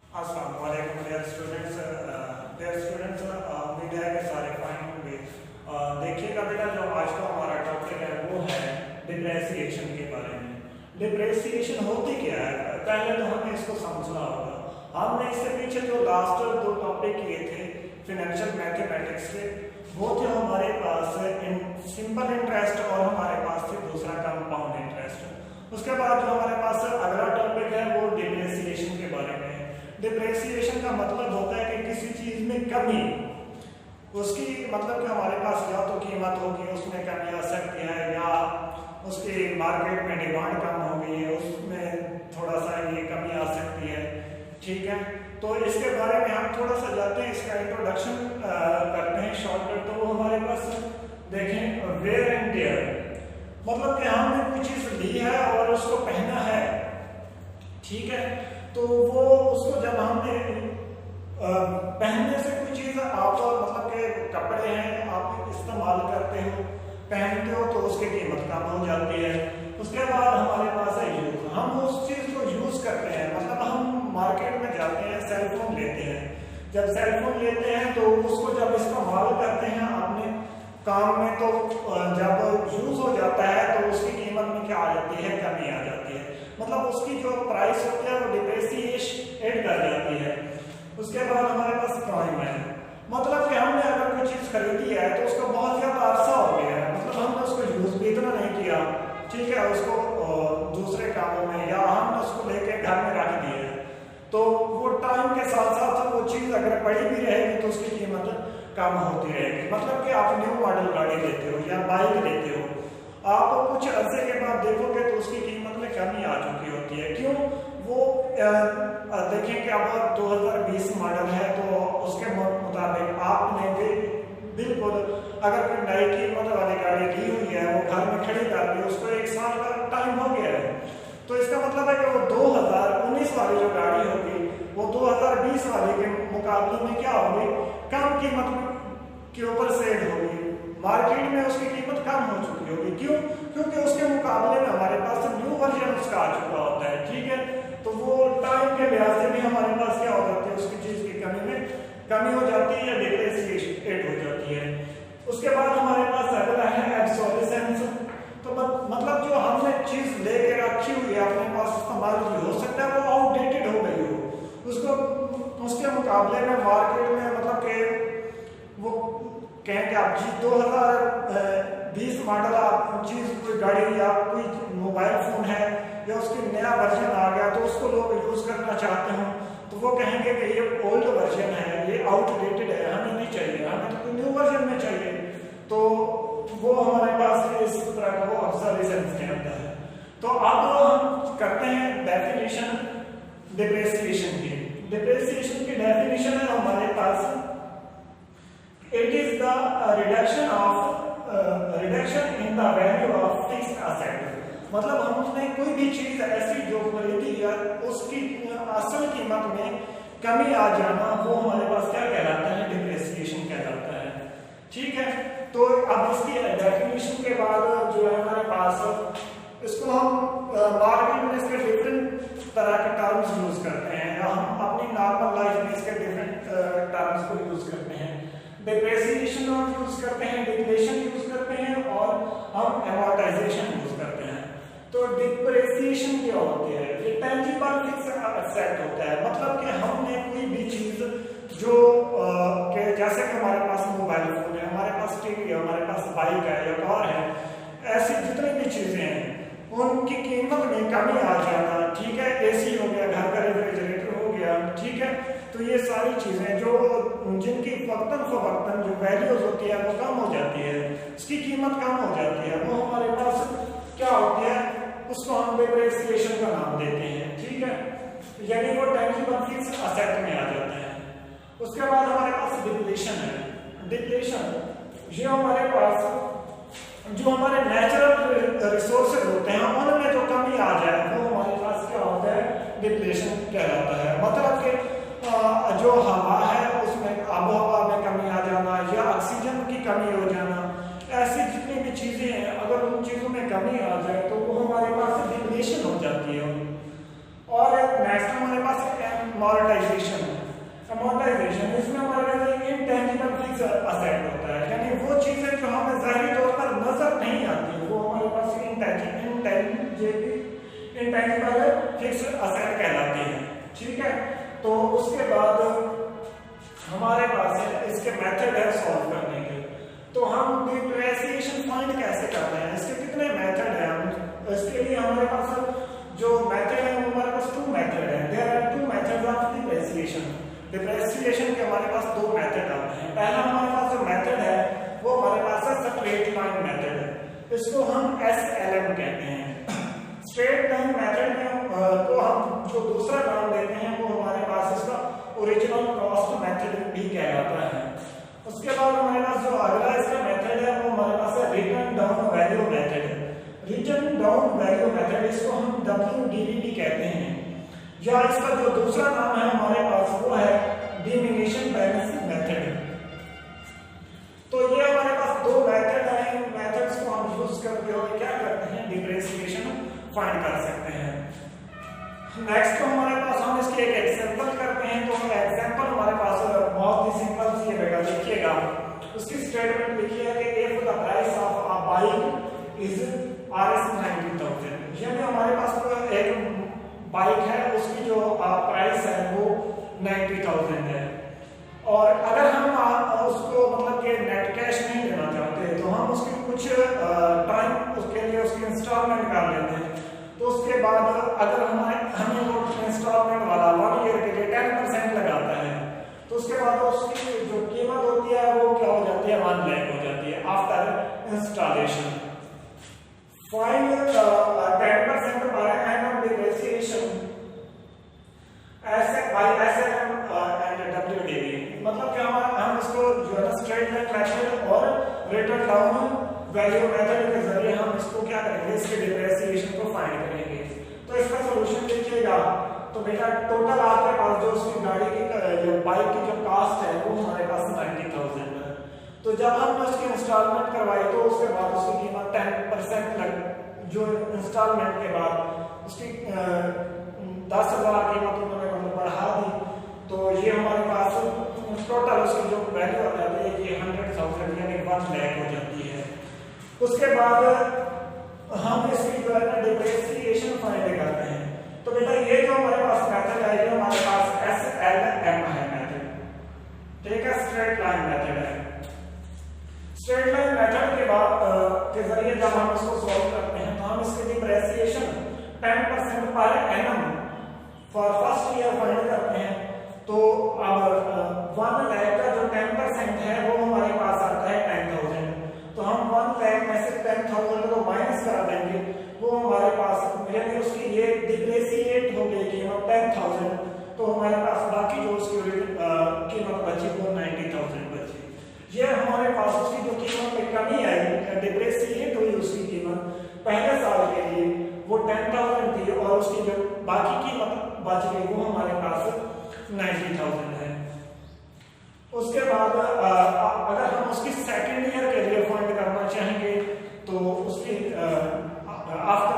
अस्सलाम वालेकुम dear students, उम्मीद है कि सारे फाइन होंगे। देखिएगा बेटा, जो आज का हमारा टॉपिक है वो है डिप्रेसिएशन के बारे में। डिप्रेसिएशन होती क्या है, पहले तो हमें इसको समझना होगा। हमने इससे पीछे जो लास्ट 2 टॉपिक किए थे फाइनेंशियल मैथमेटिक्स के, वो थे हमारे पास सिंपल इंटरेस्ट और हमारे पास थे दूसरा कंपाउंड इंटरेस्ट। उसके बाद जो हमारे पास अगला टॉपिक है वो डिप्रेसिएशन के बारे में। डिप्रेसिएशन का मतलब होता है कि किसी चीज में कमी, उसकी मतलब कि हमारे पास या तो कीमत होगी उसमें कमी आ सकती है, या उसकी मार्केट में डिमांड कम हो गई है उसमें थोड़ा सा ये कमी आ सकती है। ठीक है, तो इसके बारे में हम थोड़ा सा जाते हैं, इसका इंट्रोडक्शन करते हैं शॉर्टकट। तो वो हमारे पास देखें वेयर एंड टेयर, मतलब कि हमने कोई चीज ली है और उसको पहना है। ठीक है, तो वो उसको जब हमने पहनने से कोई चीज आप मतलब के कपड़े हैं आप इस्तेमाल करते हो, पहनते हो, तो उसकी कीमत कम हो जाती है। उसके बाद हमारे पास है यूज, हम उस चीज को यूज करते हैं, मतलब हम मार्केट में जाते हैं सेलफोन लेते हैं। जब सेलफोन लेते हैं तो उसको जब इस्तेमाल करते हैं अपने काम में, तो जब यूज हो जाता है तो उसकी कीमत में क्या आ जाती है, कमी आ जाती है। मतलब उसकी जो प्राइस होती है वो डिप्रेसिएट कर जाती है। उसके बाद हमारे पास प्राइम है, मतलब कि हमने अगर कोई चीज खरीदी है तो उसका बहुत ज्यादा अरसा हो गया है, मतलब हमने उसको यूज भी इतना नहीं किया। ठीक है, उसको दूसरे कामों में या हमने उसको लेके घर में रख दिया है, तो वो टाइम के साथ साथ वो चीज अगर पड़ी भी रहेगी तो उसकी कीमत कम होती रहेगी। मतलब कि आप न्यू मॉडल गाड़ी लेते हो या बाइक लेते हो, आप कुछ अरसे के बाद देखोगे तो उसकी कीमत में कमी आ चुकी होती है। क्यों? वो देखें कि अब 2020 मॉडल है, तो उसके मुताबिक आपने भी बिल्कुल अगर कोई नई कीमत वाली गाड़ी ली हुई है, वो घर में खड़ी कर दी, उसको 1 साल का टाइम हो गया है, तो इसका मतलब है कि वो 2019 वाली जो गाड़ी होगी वो 2020 वाले के मुकाबले में क्या होगी, कम कीमत के ऊपर सेल होगी। मार्केट में उसकी कीमत कम हो चुकी होगी। क्यों? क्योंकि उसके मुकाबले में हमारे पास न्यू वर्जन उसका आ चुका होता है। ठीक है, तो वो टाइम के लिहाज से भी हमारे पास क्या हो जाती है, उसकी चीज की कमी में कमी हो जाती है या डिप्रेसिएट हो जाती है। उसके बाद हमारे पास अगला है एब्सोल्यूशंस। तो मतलब जो हमने चीज लेके रखी हुई है अपने पास इस्तेमाल की, हो सकता है वो आउटडेटेड हो गई हो, उसको उसके मुकाबले में मार्केट में मतलब कि वो कहें कि आप जी 2020 मॉडल आप चीज कोई गाड़ी या कोई मोबाइल फोन है या उसकी नया वर्जन आ गया, तो उसको लोग यूज करना चाहते हो, तो वो कहेंगे कि ये ओल्ड वर्जन है, ये आउटडेटेड है, हमें नहीं चाहिए, हमें तो न्यू वर्जन में चाहिए। तो वो हमारे पास इस तरह का वो ऑब्जर्वेशन के अंदर है। तो अब हम करते हैं डेफिनेशन डिप्रेसिएशन की। डिप्रेसिएशन की डेफिनेशन है हमारे पास, it is the reduction in the value of fixed asset. मतलब हमने कोई भी चीज ऐसी जो खरीदी या उसकी असल कीमत में कमी आ जाना, वो हमारे पास क्या कहलाता है, डिप्रेसिएशन कहलाता है। ठीक है, तो अब इसकी डेफिनेशन के बाद जो है हमारे पास, इसको हम मार्केट में इसके डिफरेंट तरह के टर्म्स यूज करते हैं, या हम अपनी नॉर्मल लाइफ में इसके डिफरेंट टर्म्स को यूज करते हैं। डिप्रेसिएशन हम यूज करते हैं, डिप्लेशन यूज करते हैं, और हम एमोर्टाइजेशन यूज करते हैं। तो डिप्रेसिएशन क्या होती है, ये टेंजिबल फिक्स्ड एसेट होता है। मतलब कि हमने कोई भी चीज जो के जैसे कि हमारे पास मोबाइल फोन है, हमारे पास टीवी है, हमारे पास बाइक है या कार है, ऐसी जितनी भी चीजें हैं उनकी कीमत में कमी आ जाना। ठीक है, एसी हो गया, घर का रेफ्रिजरेटर हो गया। ठीक है, तो ये सारी चीजें जो जिनकी वक्तन फवक्तन जो वैल्यूज होती है वो कम हो जाती है, उसकी कीमत कम हो जाती है, वो हमारे पास क्या होती है, उसको हम डिप्रेसिएशन का नाम देते हैं। ठीक है, यानी वो टेंजिबल फिक्स्ड एसेट में आ जाता है। उसके बाद हमारे पास डिप्लेशन है। डिप्लेशन ये हमारे पास जो हमारे नेचुरल रिसोर्सेज होते हैं उनमें जो कमी आ जाए वो हमारे पास क्या होता है, डिप्लेशन कहलाता है। मतलब कि जो हवा है उसमें आबो हवा में कमी आ जाना या ऑक्सीजन की कमी हो जाना, ऐसी जितनी भी चीजें हैं अगर उन चीजों में कमी आ जाए तो वो हमारे पास डिप्लेशन हो जाती है। और नेक्स्ट हमारे पास एमोर्टाइजेशन असेट होता है, यानी वो चीजें जो हमें ज़ाहिरी तौर पर नजर नहीं आती वो हमारे पास इंटेंजिबल फिक्स्ड असेट कहलाती है। ठीक है, तो उसके बाद हमारे पास है इसके मेथड है सॉल्व करने के। तो हम डिप्रेसिएशन फाइंड कैसे करते हैं, इसके कितने मेथड हैं? इसके लिए हमारे पास जो मेथड है वो हमारे पास 2 मेथड है। There are 2 methods of depreciation. Depreciation के हमारे पास 2 मेथड आते हैं। पहला हमारे पास जो मेथड है वो हमारे पास है स्ट्रेट लाइन मेथड है, इसको हम SLM कहते हैं। स्ट्रेट लाइन मेथड में को हम जो दूसरा नाम देते हैं वो हमारे पास इसका ओरिजिनल कॉस्ट मेथड भी कहलाता है। उसके बाद हमारे पास जो अगला इसका मेथड है वो हमारे पास है return down value method. Return down value method इसको हम WDVB कहते हैं, या इसका जो दूसरा नाम है हमारे पास वो है डिमिनिशन बैलेंस मेथड। तो ये हमारे पास 2 मेथड हैं। इन मेथड्स को हम यूज करते हुए क्या करते हैं, डिप्रेसिएशन फाइंड कर सकते हैं। नेक्स्ट तो हमारे पास हम इसके एक एग्जांपल करते हैं। तो एग्जांपल हमारे पास बहुत ही सिंपल सी है, देखिएगा उसकी स्टेटमेंट लिखी है कि if the price of a bike is Rs 90,000, यानी हमारे पास एक बाइक है उसकी जो प्राइस है वो 90,000 है, और अगर हम उसको मतलब कि नेट कैश नहीं देना चाहते तो हम उसकी कुछ टाइम उसके लिए उसकी इंस्टॉलमेंट कर लेते हैं। तो उसके बाद अगर हमें वो इंस्टॉलमेंट वाला 1 ईयर के लिए 10% लगाता है तो उसके बाद उसकी जो कीमत होती है वो क्या हो जाती है, 1 लाख हो जाती है after installation. Find 10% by annum depreciation by SLM and WDV। मतलब कि हम इसको जो है स्ट्रेट लाइन मेथड और रिटर्न डाउन वैल्यू मेथड के जरिए हम इसको क्या करेंगे, इसके डिप्रेसिएशन को फाइंड करेंगे। तो इसका सॉल्यूशन देखिएगा। तो बेटा टोटल आपके पास जो उसकी गाड़ी की जो बाइक की जो कॉस्ट है वो हमारे पास 90,000 है। तो जब हमने उसकी इंस्टॉलमेंट करवाई तो उसके बाद उसकी कीमत 10% जो इंस्टॉलमेंट के बाद उसकी 10,000 कीमत उन्होंने मतलब बढ़ा दी। तो ये हमारे पास टोटल उसकी जो वैल्यू आ जाती है ये 100,000 यानी 1 लाख हो जाती है। उसके बाद हम इसकी जो है ना डिप्रेसिएशन फाइंड करते हैं। तो बेटा ये जो हमारे पास मेथड है ये हमारे पास SLM है मेथड, ठीक है, स्ट्रेट लाइन मेथड है। स्ट्रेट लाइन मेथड के बाद के जरिए जब हम इसको सॉल्व करते हैं तो हम इसकी depreciation 10% per annum for first year find करते हैं। तो अब 1 लाख का जो 10% है वो हमारे पास आता है 10,000। तो हम 1 लाख में से 10,000 को माइनस कर देंगे, वो हमारे पास यानी उसकी ये डिप्रेसिएट हो गई कीमत 10,000। तो हमारे पास बाकी जो उसकी कीमत बची वो 90,000 बची। ये हमारे पास उसकी जो कीमत में कमी आई, डिप्रेसिएट हुई उसकी कीमत पहले साल के लिए वो 10,000 थी और उसकी जो बाकी कीमत बच गई वो हमारे पास 90,000 है। उसके बाद अगर हम उसकी सेकंड ईयर के लिए फाइंड करना चाहेंगे तो उसकी आफ्टर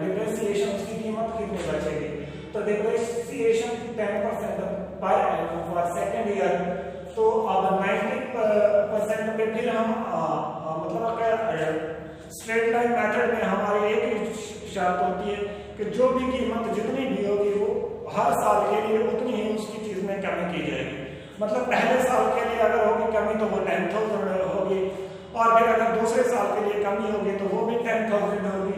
डिप्रेसिएशन उसकी कीमत कितनी बचेगी। तो depreciation 10% per annum for second year. तो अब 90% पे फिर हम मतलब स्ट्रेट लाइन मेथड में हमारी एक ही शर्त होती है कि जो भी कीमत जितनी भी होगी वो हर साल के लिए उतनी ही उसकी चीज में कमी की जाएगी। मतलब पहले साल के लिए अगर होगी कमी तो वो 10,000 होगी, और फिर अगर दूसरे साल के लिए कमी होगी तो वो भी 10,000 होगी।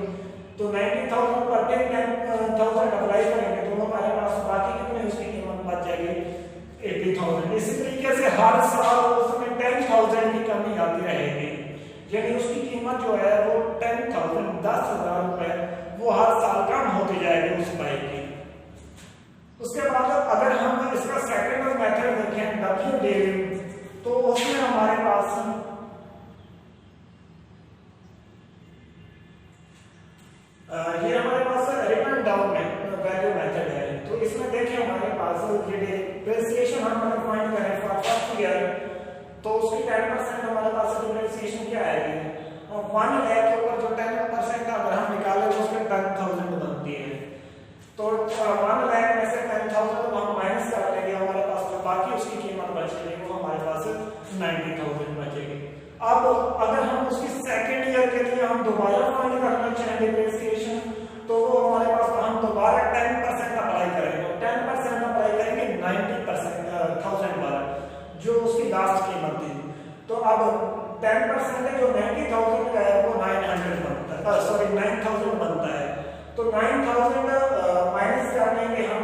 तो 90,000 पर 10,000 अप्लाई करेंगे तो हमारे पास बाकी कितनी उसकी कीमत बच जाएगी 80,000। इसी तरीके से हर साल उसमें 10,000 की कमी आती रहेगी, यानी उसकी कीमत जो है वो 10,000 10,000 रुपए वो हर साल कम होती जाएगी उस बाइक की। उसके बाद अगर हम इसका सेकंड मेथड देखें WDV तो उसमें हमारे पास ये हमारे पास रिटर्न डाउन वैल्यू मेथड है। तो इसमें देखिए हमारे पास ये डिप्रेसिएशन हम फाइंड करें फॉर फर्स्ट ईयर तो उसकी 10% हमारे पास डिप्रेसिएशन क्या आएगी, 1 लाख के ऊपर जो 10% अगर हम निकालें तो उसमें 10,000 बनती है। तो 1 लाख में से 10,000 हम माइनस कर लेंगे, हमारे पास जो बाकी उसकी कीमत बच गई वो हमारे पास 90,000 फाइंड करना चाहें डिप्रिसिएशन, तो वो हमारे पास हम दोबारा 10% अप्लाई करेंगे। 10% अप्लाई करेंगे 90,000 पर, जो उसकी लास्ट कीमत थी। तो अब 10% है जो 90,000 का है वो 900 बनता है, सॉरी 9,000 बनता है। तो 9,000 माइनस कर देंगे हम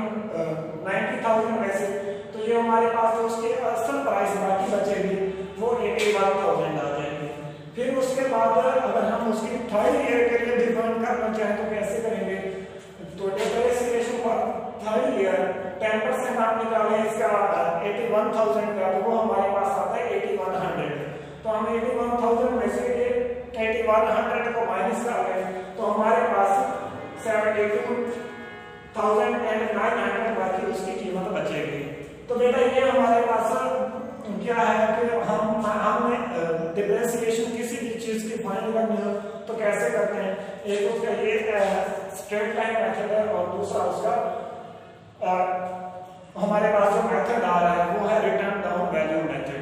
90,000 में से, तो ये हमारे पास जो उसकी असल प्राइस बाकी बचेगी वो 81,000 आ जाएगी। फिर उसके बाद अगर हम उसकी थर्ड ईयर के लिए डिफाइन करना चाहें तो कैसे करेंगे? तो डिप्रिसिएशन फॉर थर्ड ईयर 10% आप निकालें इसका 81,000 का, तो वो हमारे पास आता है 8100। तो हम 81,000 में से 8100 को माइनस कर लें तो हमारे पास 72,900 बाकी उसकी कीमत बचेगी। तो बेटा ये हमारे पास क्या है कि हमने डिप्रिसिएशन किसी भी चीज की फाइंड करनी हो तो कैसे करते हैं? एक उसका ये स्ट्रेट लाइन मेथड है और दूसरा उसका हमारे पास जो मेथड आ रहा है वो है रिटर्न डाउन वैल्यू मेथड।